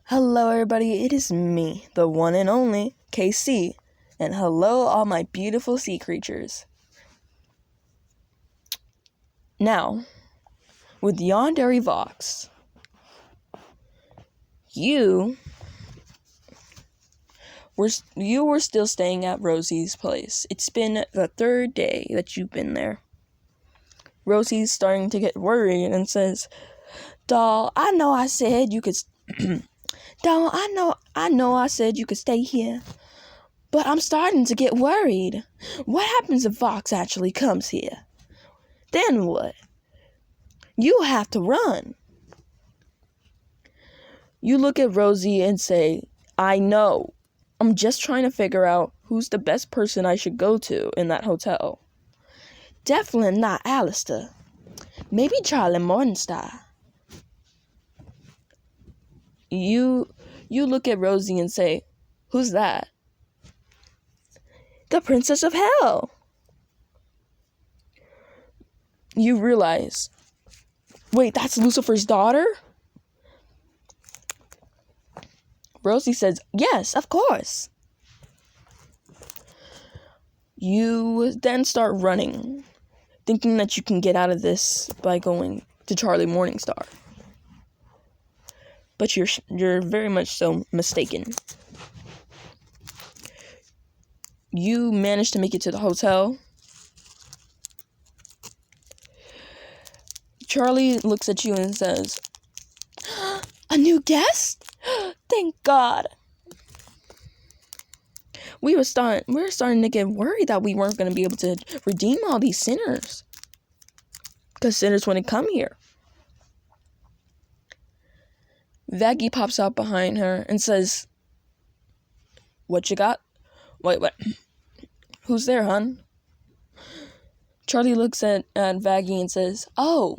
Hello everybody, it is me, the one and only KC, and hello all my beautiful sea creatures. Now, with Yandere Vox, you were still staying at Rosie's place. It's been the third day that you've been there. Rosie's starting to get worried and says, "Doll, I know I said you could Doll, I know I said you could stay here, but I'm starting to get worried. What happens if Vox actually comes here? Then what? You'll have to run." You look at Rosie and say, "I know. I'm just trying to figure out who's the best person I should go to in that hotel. Definitely not Alistair. Maybe Charlie Morningstar." You look at Rosie and say, "Who's that?" "The Princess of Hell." You realize, wait, that's Lucifer's daughter? Rosie says, "Yes, of course." You then start running, thinking that you can get out of this by going to Charlie Morningstar. But you're very much so mistaken. You manage to make it to the hotel. Charlie looks at you and says, "A new guest? Thank God." We were starting to get worried that we weren't going to be able to redeem all these sinners, because sinners wouldn't come here. Vaggie pops out behind her and says, "What you got? Wait, who's there, hon?" Charlie looks at Vaggie and says, "Oh,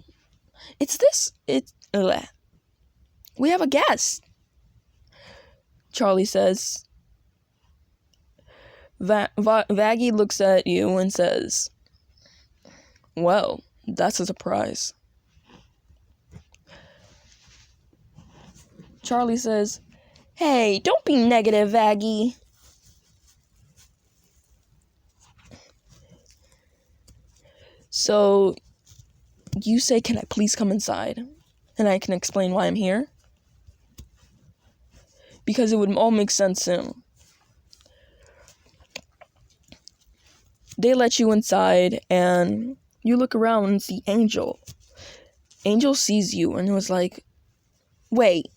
we have a guest." Charlie says, Vaggie looks at you and says, "Well, that's a surprise." Charlie says, "Hey, don't be negative, Vaggie." So, you say, "Can I please come inside? And I can explain why I'm here?" Because it would all make sense soon. They let you inside, and you look around and see Angel. Angel sees you and was like, "Wait,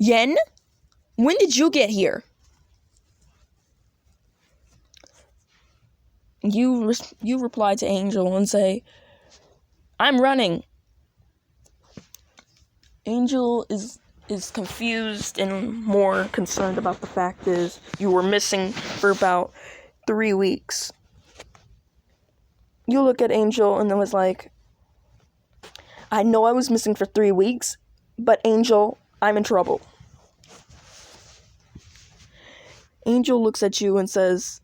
Yen? When did you get here?" You reply to Angel and say, "I'm running." Angel is confused and more concerned about the fact is you were missing for about 3 weeks. You look at Angel and then was like, "I know I was missing for 3 weeks, but Angel, I'm in trouble." Angel looks at you and says,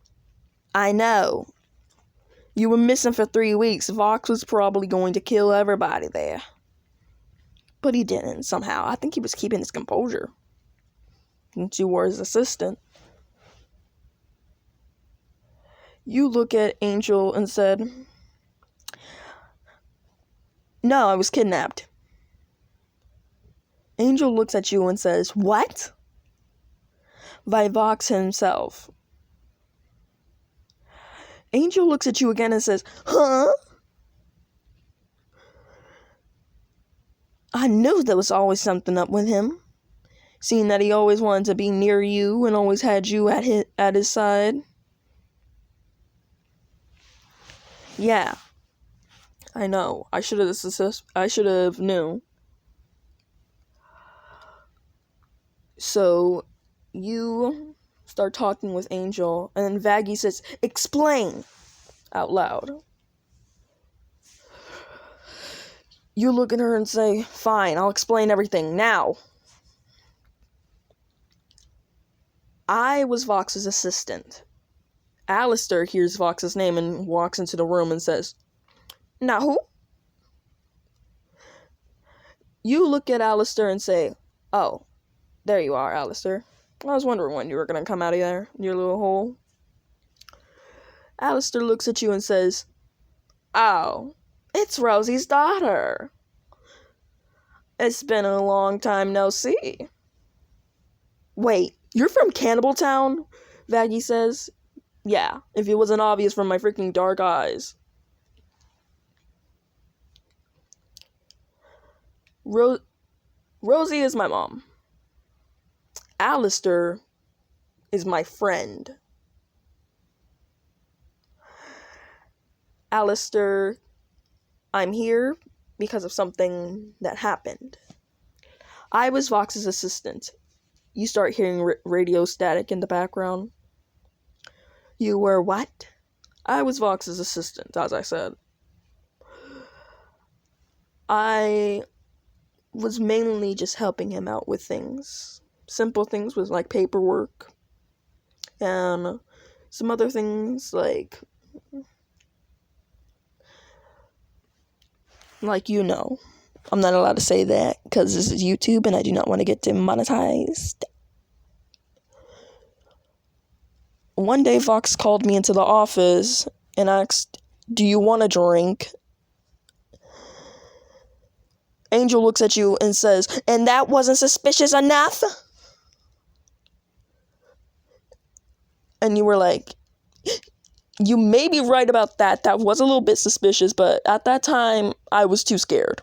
"I know. You were missing for 3 weeks. Vox was probably going to kill everybody there. But he didn't, somehow. I think he was keeping his composure. Since you were his assistant." You look at Angel and said, "No, I was kidnapped." Angel looks at you and says, "What?" "By Vox himself." Angel looks at you again and says, "Huh?" "I knew there was always something up with him, seeing that he always wanted to be near you and always had you at his side." "Yeah, I know. I should have knew." So, you start talking with Angel, and then Vaggie says, "Explain," out loud. You look at her and say, "Fine, I'll explain everything now. I was Vox's assistant." Alistair hears Vox's name and walks into the room and says, "Now who?" You look at Alistair and say, "Oh, There you are, Alistair. I was wondering when you were gonna come out of there, your little hole. Alistair looks at you and says, "Oh, it's Rosie's daughter. It's been a long time no see." "Wait, you're from Cannibal Town?" Vaggie says. "Yeah, if it wasn't obvious from my freaking dark eyes." Rosie is my mom. Alistair is my friend. Alistair, I'm here because of something that happened. I was Vox's assistant. You start hearing radio static in the background. You were what? I was Vox's assistant, as I said. I was mainly just helping him out with things. Simple things with like paperwork and some other things like I'm not allowed to say that because this is YouTube and I do not want to get demonetized. One day Vox called me into the office and asked, "Do you want a drink?" Angel looks at you and says, "And that wasn't suspicious enough?" And you were like, "You may be right about that. That was a little bit suspicious, but at that time, I was too scared."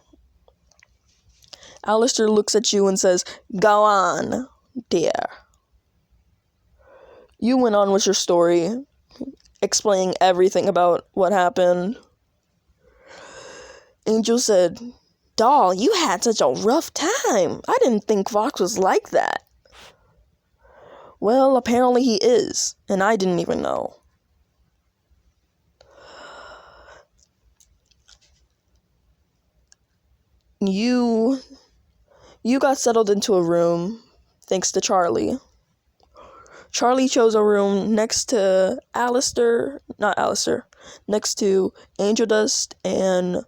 Alistair looks at you and says, "Go on, dear." You went on with your story, explaining everything about what happened. Angel said, "Doll, you had such a rough time. I didn't think Vox was like that." "Well, apparently he is, and I didn't even know." You got settled into a room thanks to Charlie. Charlie chose a room next to next to Angel Dust and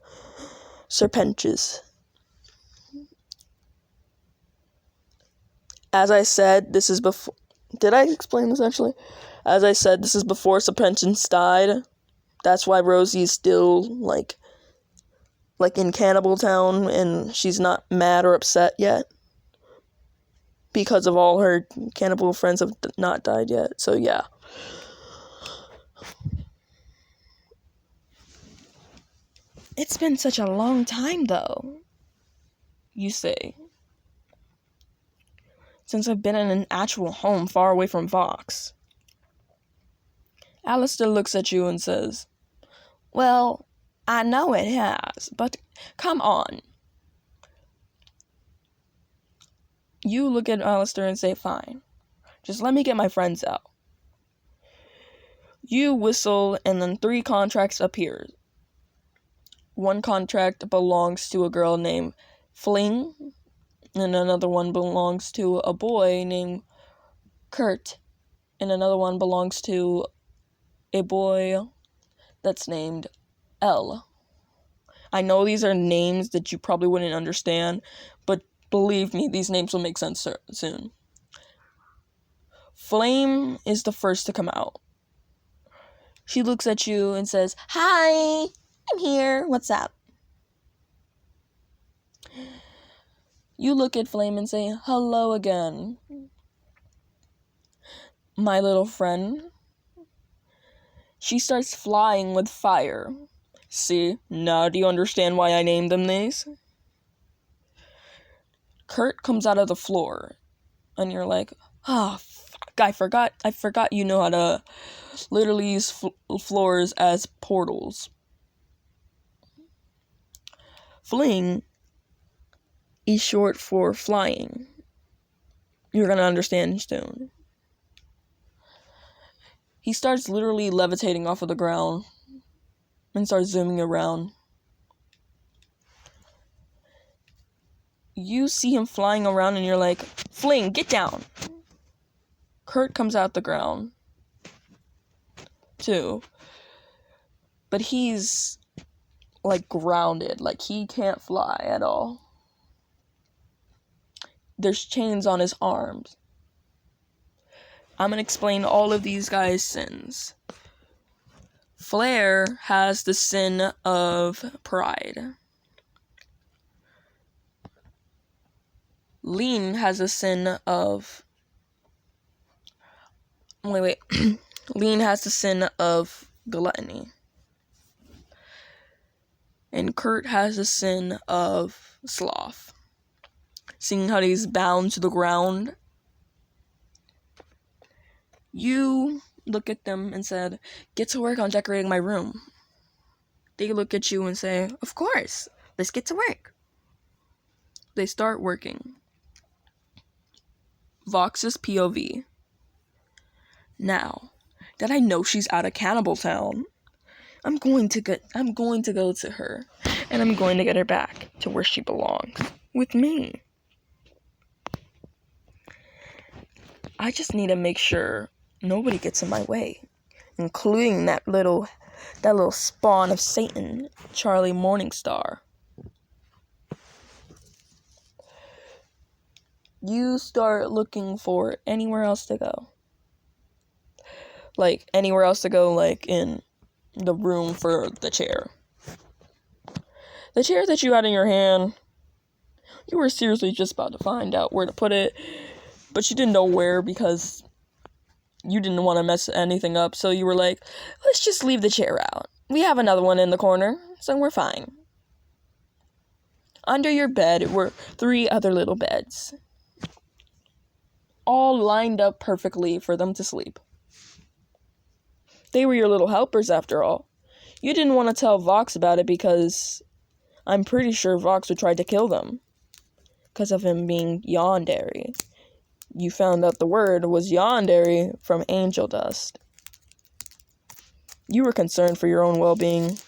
Serpentches. As I said, this is before... Did I explain this actually? As I said, this is before Serpentches died. That's why Rosie's still, like in Cannibal Town, and she's not mad or upset yet. Because of all her cannibal friends have not died yet. So, yeah. It's been such a long time, though, you say, since I've been in an actual home far away from Vox. Alistair looks at you and says, "Well, I know it has, but come on." You look at Alistair and say, "Fine. Just let me get my friends out." You whistle, and then 3 contracts appear. One contract belongs to a girl named Fling, and another one belongs to a boy named Kurt, and another one belongs to a boy that's named L. I know these are names that you probably wouldn't understand, but believe me, these names will make sense soon. Flame is the first to come out. She looks at you and says, "Hi, I'm here. What's up?" You look at Flame and say, "Hello again, my little friend." She starts flying with fire. See, now do you understand why I named them these? Kurt comes out of the floor, and you're like, fuck, I forgot you know how to literally use floors as portals. Fling is short for flying. You're gonna understand soon. He starts literally levitating off of the ground and starts zooming around. You see him flying around and you're like, "Fling, get down." Kurt comes out the ground too, but he's like grounded, like he can't fly at all. there's chains on his arms. I'm going to explain all of these guys' sins. Flare has the sin of pride. Lean has a sin of... Wait. Lean has the sin of gluttony. And Kurt has the sin of sloth. Seeing how he's bound to the ground, you look at them and said, "Get to work on decorating my room." They look at you and say, "Of course, let's get to work." They start working. Vox's POV. Now that I know she's out of Cannibal Town, I'm going to go to her, and I'm going to get her back to where she belongs, with me. I just need to make sure nobody gets in my way, including that little spawn of Satan, Charlie Morningstar. You start looking for anywhere else to go. Like, anywhere else to go, like, in the room for the chair. The chair that you had in your hand, you were seriously just about to find out where to put it, but you didn't know where because you didn't want to mess anything up, so you were like, let's just leave the chair out. We have another one in the corner, so we're fine. Under your bed were 3 other little beds, all lined up perfectly for them to sleep. They were your little helpers, after all. You didn't want to tell Vox about it because I'm pretty sure Vox would try to kill them because of him being Yandere. You found out the word was Yandere from angel dust. You were concerned for your own well-being,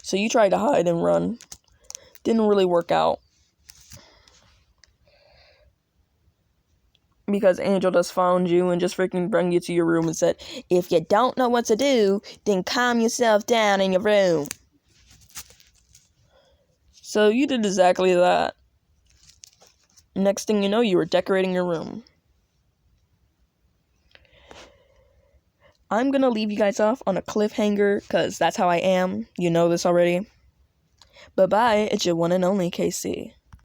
so you tried to hide and run. Didn't really work out, because Angel Dust found you and just freaking brought you to your room and said, if you don't know what to do, then calm yourself down in your room. So you did exactly that. Next thing you know, you were decorating your room. I'm gonna leave you guys off on a cliffhanger, because that's how I am. You know this already. Bye-bye, it's your one and only KC.